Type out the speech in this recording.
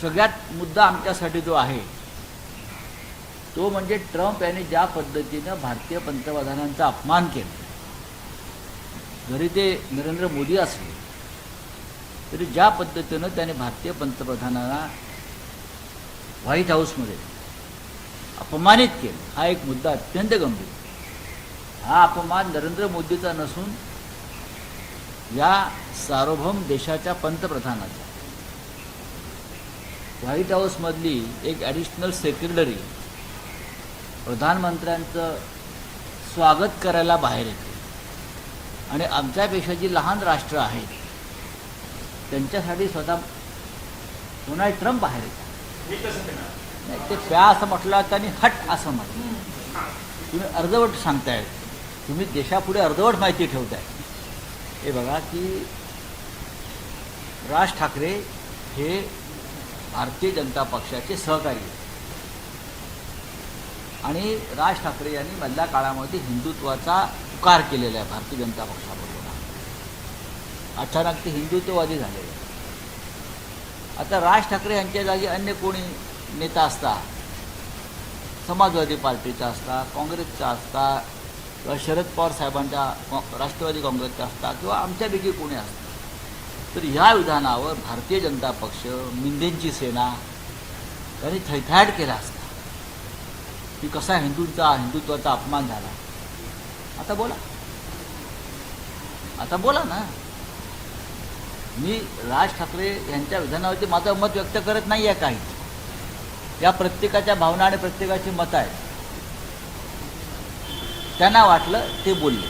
सगळ्यात मुद्दा आमच्यासाठी जो आहे तो म्हणजे ट्रम्प यांनी ज्या पद्धतीनं भारतीय पंतप्रधानांचा अपमान केला, जरी ते नरेंद्र मोदी असले तरी ज्या पद्धतीनं त्याने भारतीय पंतप्रधानांना व्हाईट हाऊसमध्ये अपमानित केलं, हा एक मुद्दा अत्यंत गंभीर. हा अपमान नरेंद्र मोदीचा नसून या सार्वभौम देशाच्या पंतप्रधानाचा. व्हाईट हाऊसमधली एक ॲडिशनल सेक्रेटरी प्रधानमंत्र्यांचं स्वागत करायला बाहेर येते आणि आमच्यापेक्षा जी लहान राष्ट्र आहेत त्यांच्यासाठी स्वतः डोनाल्ड ट्रम्प बाहेर येतात. नाही, ते प्या असं म्हटलं त्यांनी हट असं म्हटलं. तुम्ही अर्धवट सांगताय, तुम्ही देशापुढे अर्धवट माहिती ठेवताय. हे बघा की राज ठाकरे हे भारतीय जनता पक्षाचे सहकारी आहेत आणि राज ठाकरे यांनी मधल्या काळामध्ये हिंदुत्वाचा पुकार केलेला आहे भारतीय जनता पक्षाबरोबर. अचानक ते हिंदुत्ववादी झाले. आता राज ठाकरे यांच्या जागी अन्य कोणी नेता असता, समाजवादी पार्टीचा असता, काँग्रेसचा असता किंवा शरद पवार साहेबांच्या राष्ट्रवादी काँग्रेसचा असता किंवा आमच्यापैकी कोणी असतं, तर ह्या विधानावर भारतीय जनता पक्ष, मिंदेंची सेना यांनी थैथयाट केला असता की कसा हिंदुत्वाचा अपमान झाला. आता बोला ना. मी राज ठाकरे यांच्या विधानावरती माझं मत व्यक्त करत नाही आहे. काही या प्रत्येकाच्या भावना आणि प्रत्येकाची मतं आहेत. त्यांना वाटलं ते बोलले.